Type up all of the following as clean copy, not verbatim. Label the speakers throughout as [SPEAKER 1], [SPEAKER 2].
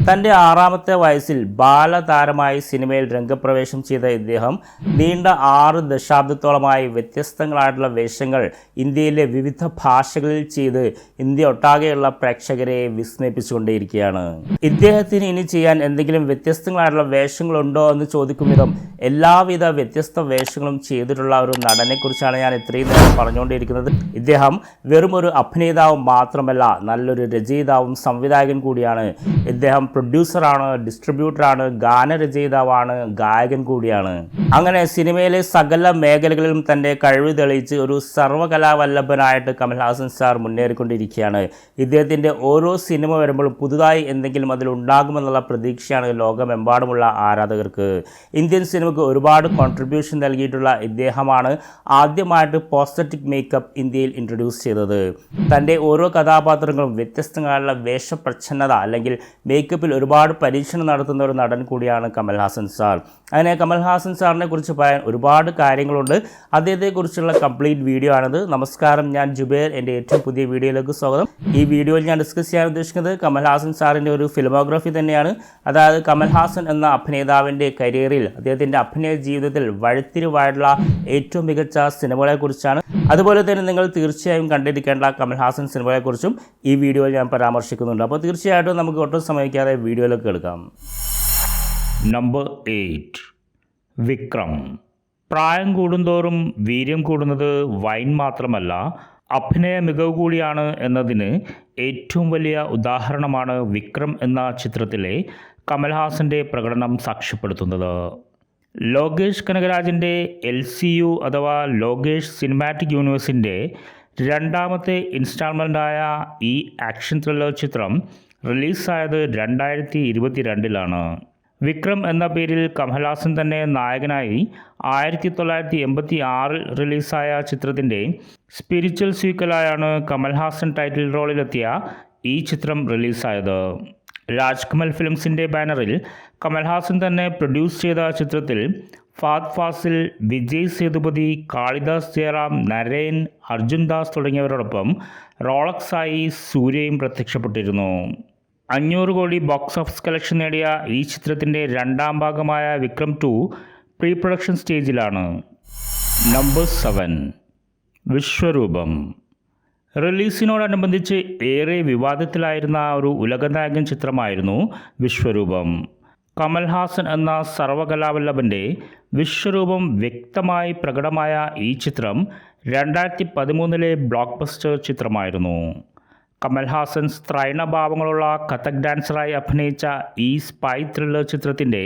[SPEAKER 1] തൻ്റെ 6-ാമത്തെ വയസ്സിൽ ബാലതാരമായി സിനിമയിൽ രംഗപ്രവേശം ചെയ്ത ഇദ്ദേഹം നീണ്ട 6 ദശാബ്ദത്തോളമായി വ്യത്യസ്തങ്ങളായിട്ടുള്ള വേഷങ്ങൾ ഇന്ത്യയിലെ വിവിധ ഭാഷകളിൽ ചെയ്ത് ഇന്ത്യ ഒട്ടാകെയുള്ള പ്രേക്ഷകരെ വിസ്മയിപ്പിച്ചുകൊണ്ടേയിരിക്കുകയാണ്. ഇദ്ദേഹത്തിന് ഇനി ചെയ്യാൻ എന്തെങ്കിലും വ്യത്യസ്തങ്ങളായിട്ടുള്ള വേഷങ്ങളുണ്ടോ എന്ന് ചോദിക്കും വിധം എല്ലാവിധ വ്യത്യസ്ത വേഷങ്ങളും ചെയ്തിട്ടുള്ള ഒരു നടനെക്കുറിച്ചാണ് ഞാൻ ഇത്രയും നേരം പറഞ്ഞുകൊണ്ടിരിക്കുന്നത്. ഇദ്ദേഹം വെറും ഒരു അഭിനേതാവും മാത്രമല്ല, നല്ലൊരു രചയിതാവും സംവിധായകൻ കൂടിയാണ്. ഇദ്ദേഹം പ്രൊഡ്യൂസറാണ്, ഡിസ്ട്രിബ്യൂട്ടറാണ്, ഗാനരചയിതാവാണ്, ഗായകൻ കൂടിയാണ്. അങ്ങനെ സിനിമയിലെ സകല മേഖലകളിലും തൻ്റെ കഴിവ് തെളിയിച്ച് ഒരു സർവകലാവല്ലഭനായിട്ട് കമൽഹാസൻ സാർ മുന്നേറിക്കൊണ്ടിരിക്കുകയാണ്. ഇദ്ദേഹത്തിൻ്റെ ഓരോ സിനിമ വരുമ്പോഴും പുതുതായി എന്തെങ്കിലും അതിലുണ്ടാകുമെന്നുള്ള പ്രതീക്ഷയാണ് ലോകമെമ്പാടുമുള്ള ആരാധകർക്ക്. ഇന്ത്യൻ സിനിമയ്ക്ക് ഒരുപാട് കോൺട്രിബ്യൂഷൻ നൽകിയിട്ടുള്ള ഇദ്ദേഹമാണ് ആദ്യമായിട്ട് പോസ്റ്ററ്റിക് മേക്കപ്പ് ഇന്ത്യയിൽ ഇൻട്രൊഡ്യൂസ് ചെയ്തത്. തൻ്റെ ഓരോ കഥാപാത്രങ്ങളും വ്യത്യസ്തങ്ങളായുള്ള വേഷപ്രച്ഛന്നത അല്ലെങ്കിൽ മേക്കപ്പിൽ ഒരുപാട് പരീക്ഷണം നടത്തുന്ന ഒരു നടൻ കൂടിയാണ് കമൽഹാസൻ സാർ. അങ്ങനെ കമൽഹാസൻ സാറിനെ കുറിച്ച് പറയാൻ ഒരുപാട് കാര്യങ്ങളുണ്ട്. അദ്ദേഹത്തെക്കുറിച്ചുള്ള കംപ്ലീറ്റ് വീഡിയോ ആണിത്. നമസ്കാരം, ഞാൻ ജുബേർ. എൻ്റെ ഏറ്റവും പുതിയ വീഡിയോയിലേക്ക് സ്വാഗതം. ഈ വീഡിയോയിൽ ഞാൻ ഡിസ്കസ് ചെയ്യാൻ ഉദ്ദേശിക്കുന്നത് കമൽഹാസൻ സാറിൻ്റെ ഒരു ഫിലിമോഗ്രാഫി തന്നെയാണ്. അതായത് കമൽഹാസൻ എന്ന അഭിനേതാവിൻ്റെ കരിയറിൽ അദ്ദേഹത്തിൻ്റെ അഭിനയ ജീവിതത്തിൽ വഴിത്തിരിവായിട്ടുള്ള ഏറ്റവും മികച്ച സിനിമകളെക്കുറിച്ചാണ്. അതുപോലെ തന്നെ നിങ്ങൾ തീർച്ചയായും കണ്ടിരിക്കേണ്ട കമൽഹാസൻ സിനിമകളെക്കുറിച്ചും ഈ വീഡിയോയിൽ ഞാൻ പരാമർശിക്കുന്നുണ്ട്. അപ്പോൾ തീർച്ചയായിട്ടും നമുക്ക് ഒട്ടും സമയിക്കാതെ വീഡിയോയിലേക്ക് എടുക്കാം. നമ്പർ 8, വിക്രം. പ്രായം കൂടുന്തോറും വീര്യം കൂടുന്നത് വൈൻ മാത്രമല്ല, അഭിനയ മികവ് കൂടിയാണ് എന്നതിന് ഏറ്റവും വലിയ ഉദാഹരണമാണ് വിക്രം എന്ന ചിത്രത്തിലെ കമൽഹാസൻ്റെ പ്രകടനം സാക്ഷ്യപ്പെടുത്തുന്നത്. ലോകേഷ് കനകരാജിൻ്റെ LCU അഥവാ ലോകേഷ് സിനിമാറ്റിക് യൂണിവേഴ്സിൻ്റെ 2ാമത്തെ ഇൻസ്റ്റാൾമെൻ്റായ ഈ ആക്ഷൻ ത്രില്ലർ ചിത്രം റിലീസായത് 2022-ലാണ്. വിക്രം എന്ന പേരിൽ കമൽഹാസൻ തന്നെ നായകനായി 1986 റിലീസായ ചിത്രത്തിൻ്റെ സ്പിരിച്വൽ സീക്വലായാണ് കമൽഹാസൻ ടൈറ്റിൽ റോളിലെത്തിയ ഈ ചിത്രം റിലീസായത്. രാജ്കമൽ ഫിലിംസിൻ്റെ ബാനറിൽ കമൽഹാസൻ തന്നെ പ്രൊഡ്യൂസ് ചെയ്ത ചിത്രത്തിൽ ഫഹദ് ഫാസിൽ, വിജയ് സേതുപതി, കാളിദാസ് ജയറാം, നരേൻ, അർജുൻ ദാസ് തുടങ്ങിയവരോടൊപ്പം റോളക്സായി സൂര്യയും പ്രത്യക്ഷപ്പെട്ടിരുന്നു. 500 കോടി ബോക്സ് ഓഫീസ് കളക്ഷൻ നേടിയ ഈ ചിത്രത്തിൻ്റെ 2ാം ഭാഗമായ വിക്രം 2 പ്രീ പ്രൊഡക്ഷൻ സ്റ്റേജിലാണ്. നമ്പർ 7, വിശ്വരൂപം. റിലീസിനോടനുബന്ധിച്ച് ഏറെ വിവാദത്തിലായിരുന്ന ഒരു ഉലകനായകൻ ചിത്രമായിരുന്നു വിശ്വരൂപം. കമൽഹാസൻ എന്ന സർവകലാവല്ലഭൻ്റെ വിശ്വരൂപം വ്യക്തമായി പ്രകടമായ ഈ ചിത്രം 2013 ബ്ലോക്ക് ബസ്റ്റർ ചിത്രമായിരുന്നു. കമൽഹാസൻ സ്ത്രൈണഭാവങ്ങളുള്ള കഥക് ഡാൻസറായി അഭിനയിച്ച ഈ സ്പൈ ത്രില്ലർ ചിത്രത്തിൻ്റെ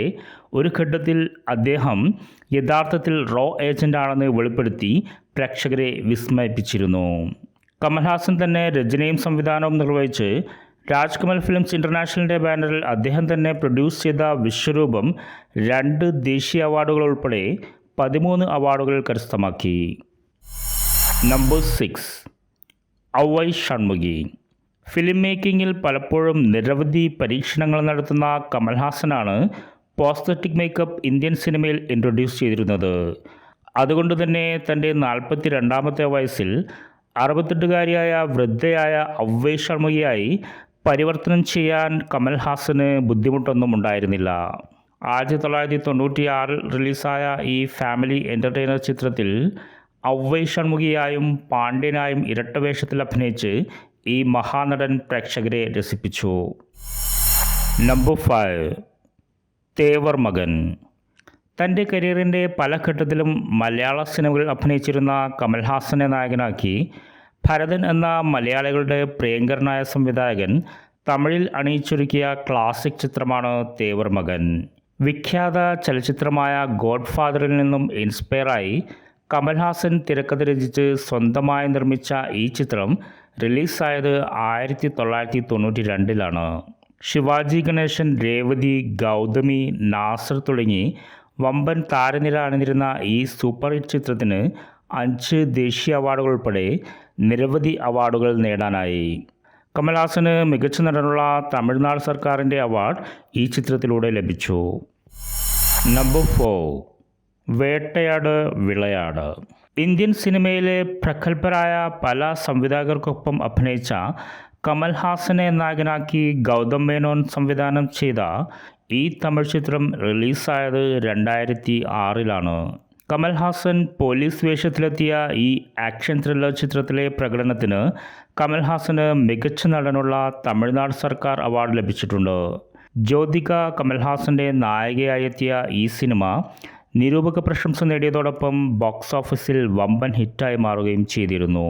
[SPEAKER 1] ഒരു ഘട്ടത്തിൽ അദ്ദേഹം യഥാർത്ഥത്തിൽ റോ ഏജൻ്റാണെന്ന് വെളിപ്പെടുത്തി പ്രേക്ഷകരെ വിസ്മയിപ്പിച്ചിരുന്നു. കമൽഹാസൻ തന്നെ രചനയും സംവിധാനവും നിർവഹിച്ച് രാജ്കമൽ ഫിലിംസ് ഇൻ്റർനാഷണലിൻ്റെ ബാനറിൽ അദ്ദേഹം തന്നെ പ്രൊഡ്യൂസ് ചെയ്ത വിശ്വരൂപം 2 ദേശീയ അവാർഡുകൾ ഉൾപ്പെടെ 13 അവാർഡുകൾ കരസ്ഥമാക്കി. നമ്പർ 6, ഔവൈ ഷൺമുഖി. ഫിലിം മേക്കിങ്ങിൽ പലപ്പോഴും നിരവധി പരീക്ഷണങ്ങൾ നടത്തുന്ന കമൽഹാസനാണ് പോസ്റ്ററ്റിക് മേക്കപ്പ് ഇന്ത്യൻ സിനിമയിൽ ഇൻട്രൊഡ്യൂസ് ചെയ്തിരുന്നത്. അതുകൊണ്ട് തന്നെ തൻ്റെ 42ാമത്തെ വയസ്സിൽ 68-കാരിയായ വൃദ്ധയായ ഔവൈ ഷൺമുഖിയായി പരിവർത്തനം ചെയ്യാൻ കമൽഹാസന് ബുദ്ധിമുട്ടൊന്നും ഉണ്ടായിരുന്നില്ല. 1996 റിലീസായ ഈ ഫാമിലി എൻ്റർടൈനർ ചിത്രത്തിൽ ഔവൈ ഷൺമുഖിയായും പാണ്ഡ്യനായും ഇരട്ടവേഷത്തിൽ അഭിനയിച്ച് ഈ മഹാനടൻ പ്രേക്ഷകരെ രസിപ്പിച്ചു. നമ്പർ 5, തേവർ മകൻ. തൻ്റെ കരിയറിൻ്റെ പല ഘട്ടത്തിലും മലയാള സിനിമകളിൽ അഭിനയിച്ചിരുന്ന കമൽഹാസനെ നായകനാക്കി ഭരതൻ എന്ന മലയാളികളുടെ പ്രിയങ്കരനായ സംവിധായകൻ തമിഴിൽ അണിയിച്ചൊരുക്കിയ ക്ലാസിക് ചിത്രമാണ് തേവർ മകൻ. വിഖ്യാത ചലച്ചിത്രമായ ഗോഡ് ഫാദറിൽ നിന്നും ഇൻസ്പയറായി കമൽഹാസൻ തിരക്കഥ രചിച്ച് സ്വന്തമായി നിർമ്മിച്ച ഈ ചിത്രം റിലീസായത് 1992-ലാണ്. ശിവാജി ഗണേശൻ, രേവതി, ഗൗതമി, നാസർ തുടങ്ങി വമ്പൻ താരനിര അണിനിരുന്ന ഈ സൂപ്പർ ഹിറ്റ് ചിത്രത്തിന് 5 ദേശീയ അവാർഡുകൾ ഉൾപ്പെടെ നിരവധി അവാർഡുകൾ നേടാനായി. കമൽഹാസന് മികച്ച നടനുള്ള തമിഴ്നാട് സർക്കാരിൻ്റെ അവാർഡ് ഈ ചിത്രത്തിലൂടെ ലഭിച്ചു. നമ്പർ 4, വേട്ടയാട് വിളയാട്. ഇന്ത്യൻ സിനിമയിലെ പ്രഗത്ഭരായ പല സംവിധായകർക്കൊപ്പം അഭിനയിച്ച കമൽഹാസനെ നായകനാക്കി ഗൗതം മേനോൻ സംവിധാനം ചെയ്ത ഈ തമിഴ് ചിത്രം റിലീസായത് 2006 കമൽഹാസൻ പോലീസ് വേഷത്തിലെത്തിയ ഈ ആക്ഷൻ ത്രില്ലർ ചിത്രത്തിലെ പ്രകടനത്തിന് കമൽഹാസന് മികച്ച നടനുള്ള തമിഴ്നാട് സർക്കാർ അവാർഡ് ലഭിച്ചിട്ടുണ്ട്. ജ്യോതിക കമൽഹാസൻ്റെ നായികയായി എത്തിയ ഈ സിനിമ നിരൂപക പ്രശംസ നേടിയതോടൊപ്പം ബോക്സ് ഓഫീസിൽ വമ്പൻ ഹിറ്റായി മാറുകയും ചെയ്തിരുന്നു.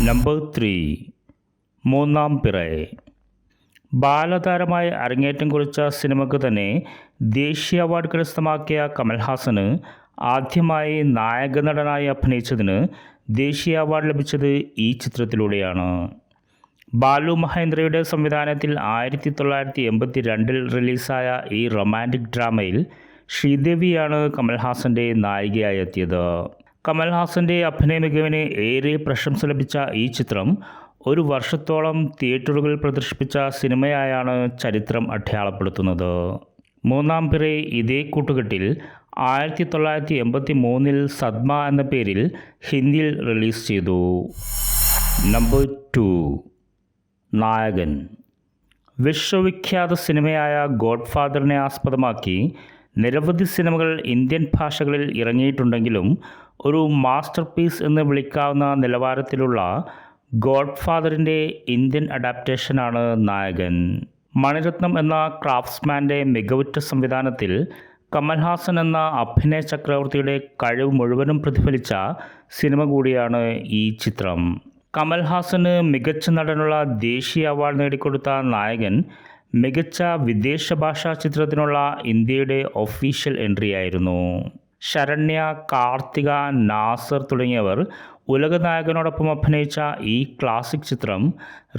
[SPEAKER 1] നമ്പർ 3 മൂന്നാം പിറൈ. ബാലതാരമായി അരങ്ങേറ്റം കുറിച്ച സിനിമയ്ക്ക് തന്നെ ദേശീയ അവാർഡ് കരസ്ഥമാക്കിയ കമൽഹാസന് ആദ്യമായി നായക നടനായി അഭിനയിച്ചതിന് ദേശീയ അവാർഡ് ലഭിച്ചത് ഈ ചിത്രത്തിലൂടെയാണ്. ബാലു മഹേന്ദ്രയുടെ സംവിധാനത്തിൽ 1982 റിലീസായ ഈ റൊമാൻറ്റിക് ഡ്രാമയിൽ ശ്രീദേവിയാണ് കമൽഹാസൻ്റെ നായികയായി എത്തിയത്. കമൽഹാസൻ്റെ അഭിനയ മികവിന് ഏറെ പ്രശംസ ലഭിച്ച ഈ ചിത്രം ഒരു വർഷത്തോളം തിയേറ്ററുകളിൽ പ്രദർശിപ്പിച്ച സിനിമയായാണ് ചരിത്രം അടയാളപ്പെടുത്തുന്നത്. മൂന്നാം പിറൈ ഇതേ കൂട്ടുകെട്ടിൽ 1983 സദ്മ എന്ന പേരിൽ ഹിന്ദിയിൽ റിലീസ് ചെയ്തു. നമ്പർ 2 നായകൻ. വിശ്വവിഖ്യാത സിനിമയായ ഗോഡ് ഫാദറിനെ ആസ്പദമാക്കി നിരവധി സിനിമകൾ ഇന്ത്യൻ ഭാഷകളിൽ ഇറങ്ങിയിട്ടുണ്ടെങ്കിലും ഒരു മാസ്റ്റർ പീസ് എന്ന് വിളിക്കാവുന്ന നിലവാരത്തിലുള്ള ഗോഡ് ഫാദറിൻ്റെ ഇന്ത്യൻ അഡാപ്റ്റേഷനാണ് നായകൻ. മണിരത്നം എന്ന ക്രാഫ്റ്റ്സ്മാൻ്റെ മികവുറ്റ സംവിധാനത്തിൽ കമൽഹാസൻ എന്ന അഭിനയ ചക്രവർത്തിയുടെ കഴിവ് മുഴുവനും പ്രതിഫലിച്ച സിനിമ കൂടിയാണ് ഈ ചിത്രം. കമൽഹാസന് മികച്ച നടനുള്ള ദേശീയ അവാർഡ് നേടിക്കൊടുത്ത നായകൻ മികച്ച വിദേശ ഭാഷാ ചിത്രത്തിനുള്ള ഇന്ത്യയുടെ ഒഫീഷ്യൽ എൻട്രിയായിരുന്നു. ശരണ്യ, കാർത്തിക, നാസർ തുടങ്ങിയവർ ഉലകനായകനോടൊപ്പം അഭിനയിച്ച ഈ ക്ലാസിക് ചിത്രം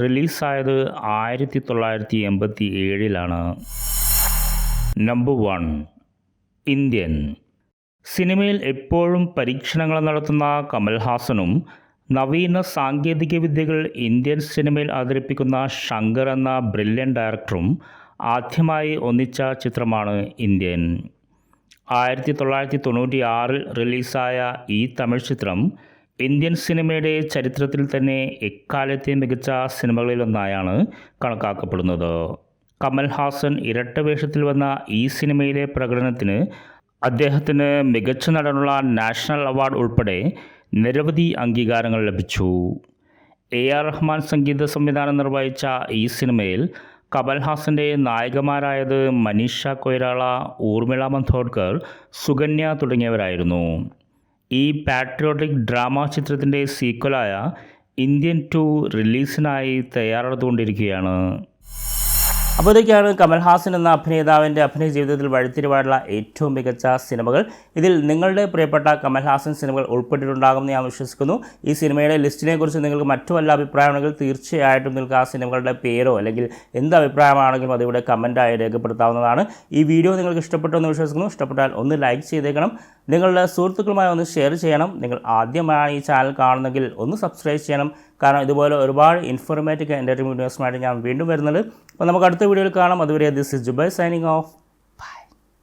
[SPEAKER 1] റിലീസായത് 1987 നമ്പർ 1 ഇന്ത്യൻ. സിനിമയിൽ എപ്പോഴും പരീക്ഷണങ്ങൾ നടത്തുന്ന കമൽഹാസനും നവീന സാങ്കേതിക വിദ്യകൾ ഇന്ത്യൻ സിനിമയിൽ അവതരിപ്പിക്കുന്ന ശങ്കർ എന്ന ബ്രില്യൻ ഡയറക്ടറും ആദ്യമായി ഒന്നിച്ച ചിത്രമാണ് ഇന്ത്യൻ. 1996 റിലീസായ ഈ തമിഴ് ചിത്രം ഇന്ത്യൻ സിനിമയുടെ ചരിത്രത്തിൽ തന്നെ എക്കാലത്തെ മികച്ച സിനിമകളിലൊന്നായാണ് കണക്കാക്കപ്പെടുന്നത്. കമൽഹാസൻ ഇരട്ട വേഷത്തിൽ വന്ന ഈ സിനിമയിലെ പ്രകടനത്തിന് അദ്ദേഹത്തിന് മികച്ച നടനുള്ള നാഷണൽ അവാർഡ് ഉൾപ്പെടെ നിരവധി അംഗീകാരങ്ങൾ ലഭിച്ചു. AR റഹ്മാൻ സംഗീത സംവിധാനം നിർവഹിച്ച ഈ സിനിമയിൽ കമൽഹാസൻ്റെ നായികമാരായത് മനീഷ കൊയ്രാള, ഊർമിള മന്ധോഡ്കർ, സുകന്യ തുടങ്ങിയവരായിരുന്നു. ഈ പാട്രിയോട്ടിക് ഡ്രാമ ചിത്രത്തിൻ്റെ സീക്വലായ ഇന്ത്യൻ 2 റിലീസിനായി തയ്യാറെടുത്തുകൊണ്ടിരിക്കുകയാണ്. അപ്പോൾ ഇതൊക്കെയാണ് കമൽഹാസൻ എന്ന അഭിനേതാവിൻ്റെ അഭിനയ ജീവിതത്തിൽ വഴിത്തിരിവായുള്ള ഏറ്റവും മികച്ച സിനിമകൾ. ഇതിൽ നിങ്ങളുടെ പ്രിയപ്പെട്ട കമൽഹാസൻ സിനിമകൾ ഉൾപ്പെട്ടിട്ടുണ്ടാകുമെന്ന് ഞാൻ വിശ്വസിക്കുന്നു. ഈ സിനിമയുടെ ലിസ്റ്റിനെ കുറിച്ച് നിങ്ങൾക്ക് മറ്റു വല്ല അഭിപ്രായമാണെങ്കിൽ തീർച്ചയായിട്ടും നിങ്ങൾക്ക് ആ സിനിമകളുടെ പേരോ അല്ലെങ്കിൽ എന്ത് അഭിപ്രായമാണെങ്കിലും അതിവിടെ കമൻറ്റായി രേഖപ്പെടുത്താവുന്നതാണ്. ഈ വീഡിയോ നിങ്ങൾക്ക് ഇഷ്ടപ്പെട്ടു എന്ന് വിശ്വസിക്കുന്നു. ഇഷ്ടപ്പെട്ടാൽ ഒന്ന് ലൈക്ക് ചെയ്തേക്കണം, നിങ്ങളുടെ സുഹൃത്തുക്കളുമായി ഒന്ന് ഷെയർ ചെയ്യണം. നിങ്ങൾ ആദ്യമാണ് ഈ ചാനൽ കാണുന്നെങ്കിൽ ഒന്ന് സബ്സ്ക്രൈബ് ചെയ്യണം. കാരണം ഇതുപോലെ ഒരുപാട് ഇൻഫോർമേറ്റീവ് എൻ്റർടൈൻമെൻറ്റ് വീഡിയോസുമായിട്ട് ഞാൻ വീണ്ടും വരുന്നത്. അപ്പോൾ നമുക്ക് അടുത്ത വീഡിയോയിൽ കാണാം. അതുവരെ this is Jubair signing of.